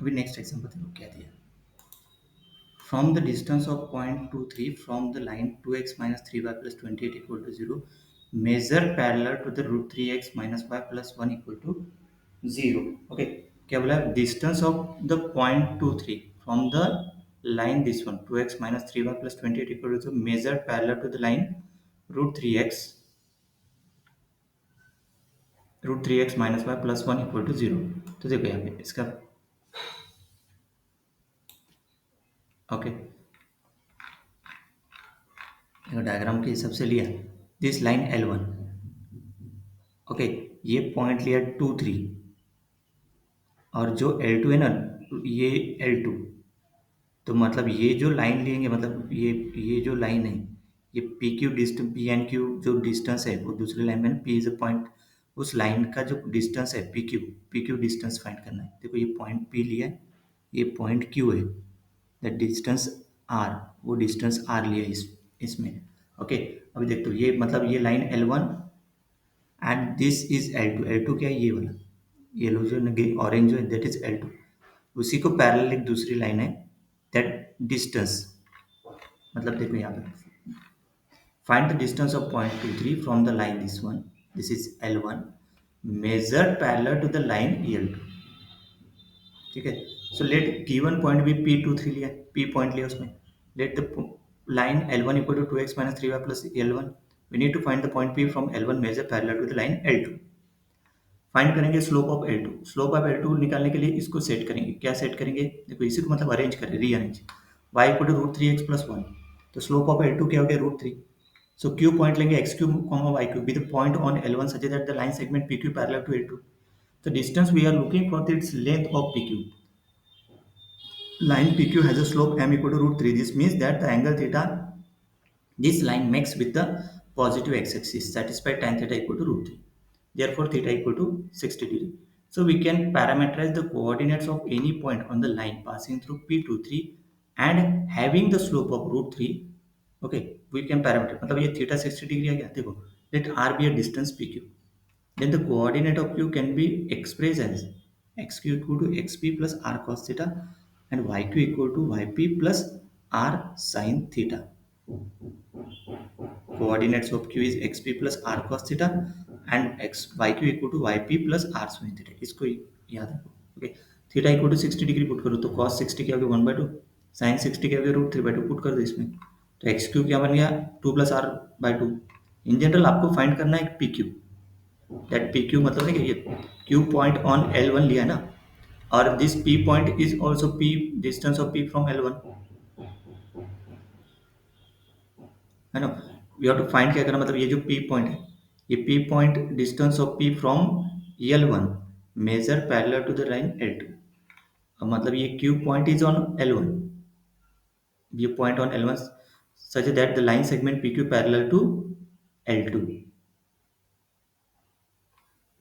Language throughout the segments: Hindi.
अभी नेक्स्ट एग्जाम्पल देखो क्या दिया। From the distance of point 23 from the line 2x minus 3y plus 28 equal to 0, measure parallel to the root 3x minus y plus 1 equal to 0. Okay, क्या बोला? Distance of the point 23 from the line this one 2x minus 3y plus 28 equal to 0, measure parallel to the line root 3x minus y plus 1 equal to 0. तो देखो यहाँ पे इसका ओके डायग्राम के हिसाब से लिया दिस लाइन L1। ओके, ये पॉइंट लिया 2 3 और जो L2 है ना ये L2। तो मतलब ये जो लाइन लेंगे मतलब ये जो लाइन है ये P Q distance P N Q जो डिस्टेंस है वो दूसरी लाइन में पी इज अ पॉइंट उस लाइन का जो डिस्टेंस है पी क्यू डिस्टेंस फाइंड करना है। देखो ये पॉइंट पी लिया है, ये पॉइंट क्यू है, द डिस्टेंस आर, वो डिस्टेंस आर लिया है इसमें। ओके, अभी देखो ये मतलब ये line L1 and this is L2। L2 क्या है? ये वाला येलो जो ऑरेंज जो है दैट इज L2। उसी को पैरेलल एक दूसरी लाइन है दैट डिस्टेंस मतलब देखो यहाँ पे find the distance of point 2 3 from the line this one, this is L1, measure parallel to the line L2। ठीक है, सो लेट गिवन पॉइंट भी P23 लिया, P पॉइंट लिया उसमें, let the line L1 equal to 2x minus 3y plus L1, we need to find the point P from L1 measure parallel to the line L2। Find करेंगे slope of L2। Slope of L2 निकालने के लिए इसको सेट करेंगे। क्या सेट करेंगे? देखो इसी को मतलब अरेंज करें, rearrange. y equal to root 3x plus 1, तो स्लोप ऑफ L2 क्या हो गया? रूट 3। सो क्यू पॉइंट लेंगे x Q comma y Q with point on L1 such that the line segment PQ parallel to L2। तो डिस्टेंस we are looking for its length of PQ। Line PQ has a slope m equal to root 3. This means that the angle theta this line makes with the positive x-axis satisfy tan theta equal to root 3. Therefore, theta equal to 60 degree. So, we can parameterize the coordinates of any point on the line passing through P23 and having the slope of root 3. Okay, we can parameter मतलब ये theta 60 degree आ गया। देखो, let R be a distance PQ. Then the coordinate of Q can be expressed as xq equal to xp plus r cos theta and yq equal to yp plus r sin theta। Coordinates of Q is xp plus r cos theta and yq equal to yp plus r sin theta। इसको याद रखो। Okay, theta equal to 60 degree put करो तो cos 60 क्या हो गया 1/2, sin 60 क्या हो गया रूट 3/2 पुट कर दो इसमें। तो एक्स क्यू क्या बन गया 2 plus r by two. In general आपको फाइंड करना है P Q, that P Q मतलब नहीं ये क्यू पॉइंट ऑन L1 लिया है ना, और this P point is also P distance of P from L1 है ना। वी हैव टू फाइंड क्या करना मतलब ये जो पी पॉइंट है ये P point distance of P from L1 measure parallel to the line L2। अब मतलब ये Q point is on L1, ये point on L1 such that the line segment PQ parallel to L2।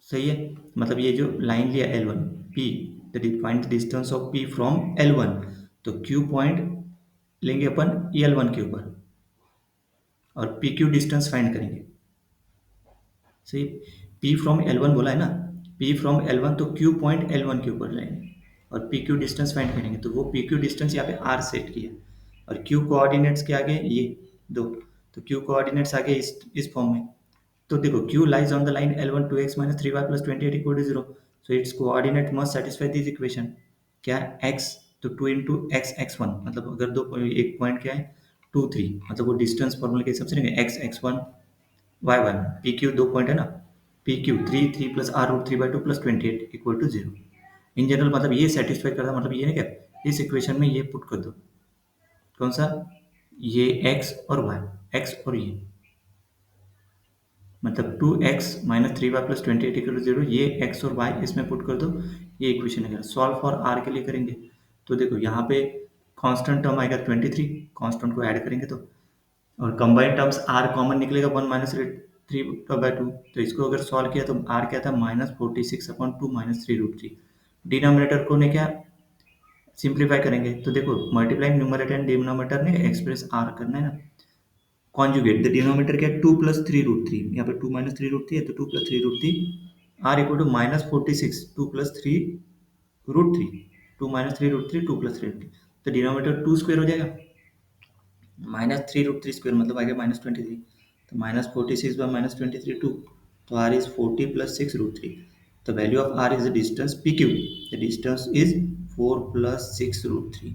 सही है, मतलब ये जो लाइन लिया L1 P that is find the distance of P from L1, तो Q पॉइंट लेंगे अपन L1 के ऊपर और PQ डिस्टेंस फाइंड करेंगे। सही, P फ्रॉम L1 बोला है ना, P फ्रॉम L1 तो Q पॉइंट L1 के ऊपर लाएंगे और PQ डिस्टेंस फाइंड करेंगे। तो वो PQ डिस्टेंस यहाँ पे R सेट किया और Q कोऑर्डिनेट्स के आगे ये दो, तो Q कोऑर्डिनेट्स आगे इस फॉर्म में। तो देखो Q lies on the line L1 2x minus 3y plus 28 equal to 0, so its coordinate must satisfy this equation। क्या x, तो 2 into x x1 मतलब अगर दो एक पॉइंट क्या है 2 3 मतलब वो डिस्टेंस फॉर्मूला के हिसाब से नहीं x x1 y y P Q दो पॉइंट है ना, P Q 3 plus r root 3/2 plus 28 equal to 0। In general मतलब ये सेटिस्फाई करता मतलब ये ना क्या इस इक्वेशन में ये पुट कर दो कौन सा ये x और y, x और ये मतलब 2x minus 3y plus 28 equal to 0, ये x और y इसमें पुट कर दो, ये इक्वेशन है। सॉल्व फॉर r के लिए करेंगे तो देखो यहाँ पे कांस्टेंट टर्म आएगा 23, कांस्टेंट को ऐड करेंगे तो, और कंबाइंड टर्म्स r कॉमन निकलेगा 1 माइनस 3/2, तो इसको अगर सॉल्व किया तो r क्या था -46/2 माइनस 3√3। डिनोमिनेटर को ने क्या सिंप्लीफाई करेंगे तो देखो मल्टीप्लाइंग न्यूमरेटर एंड डिनोमिनेटर ने एक्सप्रेस r करना है ना, कॉन्जुगेट द डिनोमिनेटर क्या 2 प्लस 3√3, यहाँ पे 2 माइनस 3√3 है तो 2 plus 3√3 r equal to -46 2 plus 3√3। 2 minus 3 √3, 2 plus 3 √3, तो डिनोमिनेटर 2 स्क्वायर हो जाएगा, माइनस 3 √3 स्क्वायर मतलब आ गया -23, तो -46 बाय -23 2, तो r is 40 plus 6 √3, the value of r is the distance PQ, the distance is 4 plus 6 √3।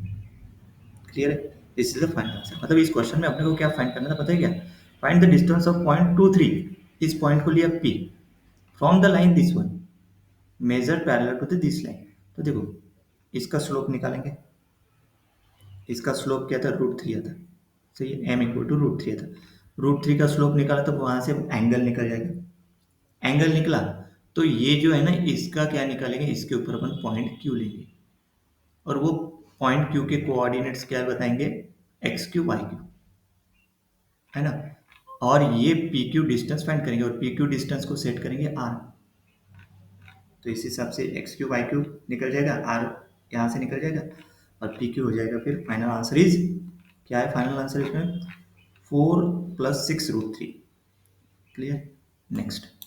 Clear है? This is the final answer. मतलब इस क्वेश्चन में अपने को क्या फाइंड करना था पता है क्या? Find the distance of point 2 3, इस पॉइंट को लिया P from the line this one measure parallel to the this line. तो देखो इसका स्लोप निकालेंगे, इसका स्लोप क्या था, √3 आता, सही है, m इक्वल टू √3 आता, √3 का स्लोप निकाला तो वहां से एंगल निकल जाएगा, एंगल निकला तो ये जो है ना इसका क्या निकालेंगे, इसके ऊपर अपन पॉइंट Q लेंगे और वो पॉइंट Q के कोऑर्डिनेट्स क्या बताएंगे, XQ YQ, है ना, और ये PQ डिस्टेंस फाइंड करेंगे और PQ डिस्टेंस को सेट करेंगे R, तो इस हिसाब से XQ YQ निकल जाएगा, R यहाँ से निकल जाएगा और PQ हो जाएगा। फिर फाइनल आंसर इज क्या है, फाइनल आंसर इसमें 4 प्लस 6 √3। क्लियर? नेक्स्ट